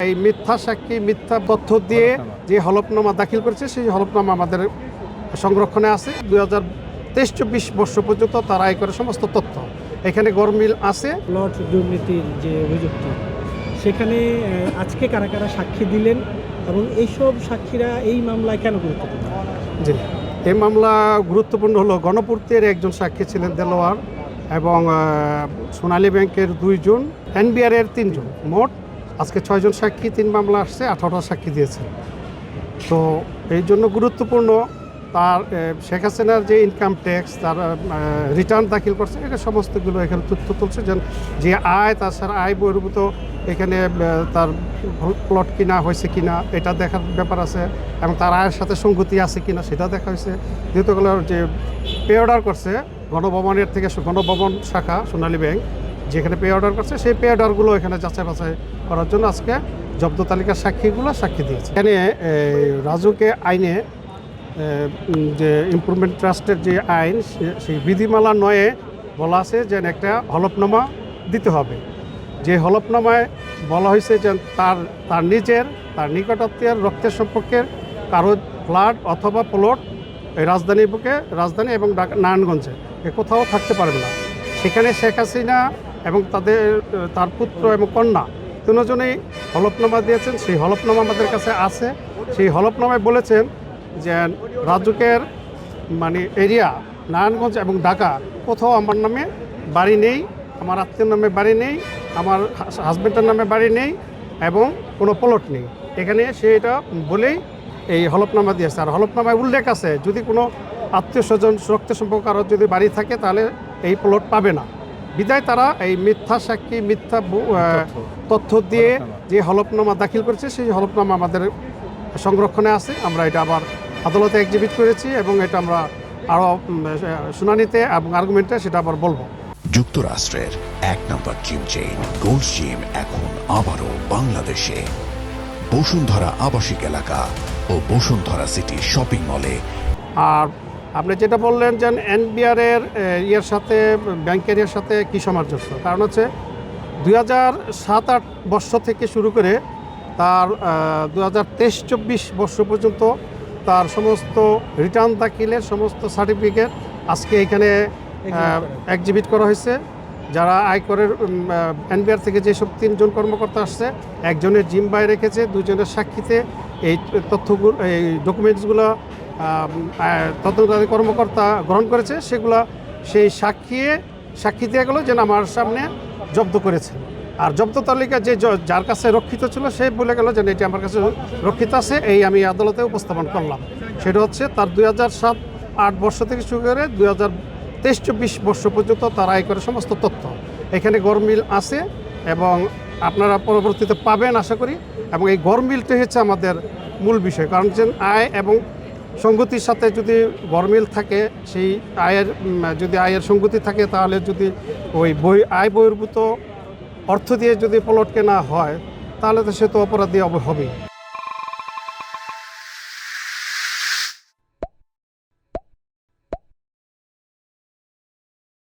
এই মিথ্যা সাক্ষী মিথ্যা তথ্য দিয়ে যে হলফনামা দাখিল করেছে সেই হলফনামা আমাদের সংরক্ষণে আছে। 2023-24 বর্ষ পর্যন্ত তার আয় করে সমস্ত তথ্য এখানে গরমিল আছে। প্লট দুর্নীতির যে অভিযুক্ত সেখানে আজকে কারা কারা সাক্ষী দিলেন এবং এইসব সাক্ষীরা এই মামলায় কেন গুরুত্বপূর্ণ? জি, এই মামলা গুরুত্বপূর্ণ হলো গণপূর্তের একজন সাক্ষী ছিলেন দেলোয়ার এবং সোনালী ব্যাংকের 2 জন, NBR এর 3 জন, মোট আজকে 6 জন সাক্ষী 3 মামলা আসছে, 18টা সাক্ষী দিয়েছে। তো এই জন্য গুরুত্বপূর্ণ তার শেখ হাসিনার যে ইনকাম ট্যাক্স তার রিটার্ন দাখিল করছে, এটা সমস্তগুলো এখানে তথ্য তুলছে। যে আয় তাছাড়া আয় বহির্ভূত এখানে তার প্লট কিনা হয়েছে কিনা এটা দেখার ব্যাপার আছে এবং তার আয়ের সাথে সঙ্গতি আছে কিনা সেটা দেখা হয়েছে। যেহেতুগুলো যে পে অর্ডার করছে গণভবনের থেকে, গণভবন শাখা সোনালী ব্যাংক যেখানে পে অর্ডার করছে সেই পে অর্ডারগুলো এখানে যাচাই বাছাই করার জন্য আজকে জব্দ তালিকার সাক্ষীগুলো সাক্ষী দিয়েছে। এখানে রাজুকে আইনে যে ইমপ্রুভমেন্ট ট্রাস্টের যে আইন সেই বিধিমালা 9-এ বলা আছে যে একটা হলফনামা দিতে হবে। যে হলফনামায় বলা হয়েছে যে তার নিজের তার নিকটাত্মীয় রক্তের সম্পর্কের কারো ফ্ল্যাট অথবা প্লট এই রাজধানী এবং নারায়ণগঞ্জে কোথাও থাকতে পারবে না। সেখানে শেখ হাসিনা এবং তার পুত্র এবং কন্যা 3 জনেই হলফনামা দিয়েছেন। সেই হলফনামা আমাদের কাছে আছে। সেই হলফনামায় বলেছেন যে রাজুকের এরিয়া নারায়ণগঞ্জ এবং ঢাকা কোথাও আমার নামে বাড়ি নেই, আমার আত্মীয়র নামে বাড়ি নেই, আমার হাজব্যান্ডের নামে বাড়ি নেই এবং কোনো প্লট নেই। এখানে সে এটা বলেই এই হলফনামা দিয়েছে। আর হলফনামায় উল্লেখ আছে যদি কোনো আত্মীয় স্বজন রক্তের সম্পর্ক আরও যদি বাড়ি থাকে তাহলে এই প্লট পাবে না। বিদায় তারা এই মিথ্যা সাক্ষী মিথ্যা তথ্য দিয়ে যে হলফনামা দাখিল করেছে সেই হলফনামা আমাদের সংরক্ষণে আছে। আমরা এটা আবার আদালতে এক্সিবিট করেছি এবং এটা আমরা আরও শুনানিতে এবং আর্গুমেন্টে সেটা আবার বলবো। যুক্তরাষ্ট্রের 1 নম্বর জিম চেইন গোল্ড জিম এখন আবারও বাংলাদেশে বসুন্ধরা আবাসিক এলাকা ও বসুন্ধরা সিটি শপিং মলে। আর আপনি যেটা বললেন যে NBR এর সাথে ব্যাংকের সাথে কী সামঞ্জস্য, কারণ হচ্ছে 2007-08 বর্ষ থেকে শুরু করে তার 2023-24 বর্ষ পর্যন্ত তার সমস্ত রিটার্ন দাখিলের সমস্ত সার্টিফিকেট আজকে এখানে এক্সিবিট করা হয়েছে। যারা আয়করের NBR থেকে যেসব 3 জন কর্মকর্তা আসছে, একজনের জিম্বায় রেখেছে, 2 জনের সাক্ষীতে এই তথ্যগুলো এই ডকুমেন্টসগুলো তদন্তকারী কর্মকর্তা গ্রহণ করেছে। সেগুলো সেই সাক্ষী দিয়ে গেলো যেন আমার সামনে জব্দ করেছে। আর জব্দ তালিকা যার কাছে রক্ষিত ছিল সে বলে গেল যে এটি আমার কাছে রক্ষিত আছে, এই আমি আদালতে উপস্থাপন করলাম। সেটা হচ্ছে তার 2007-08 বর্ষ থেকে শুরু করে 2023-24 বর্ষ পর্যন্ত তার আয় করে সমস্ত তথ্য এখানে গরমিল আছে এবং আপনারা পরবর্তীতে পাবেন আশা করি। এবং এই গরমিলটা হচ্ছে আমাদের মূল বিষয়, কারণ যে আয় এবং সঙ্গতির সাথে যদি গরমিল থাকে, সেই যদি আয়ের সঙ্গতি থাকে তাহলে যদি ওই আয় বহির্ভূত অর্থ দিয়ে যদি প্লট কেনা হয় তাহলে তো সে তো অপরাধী হবেই।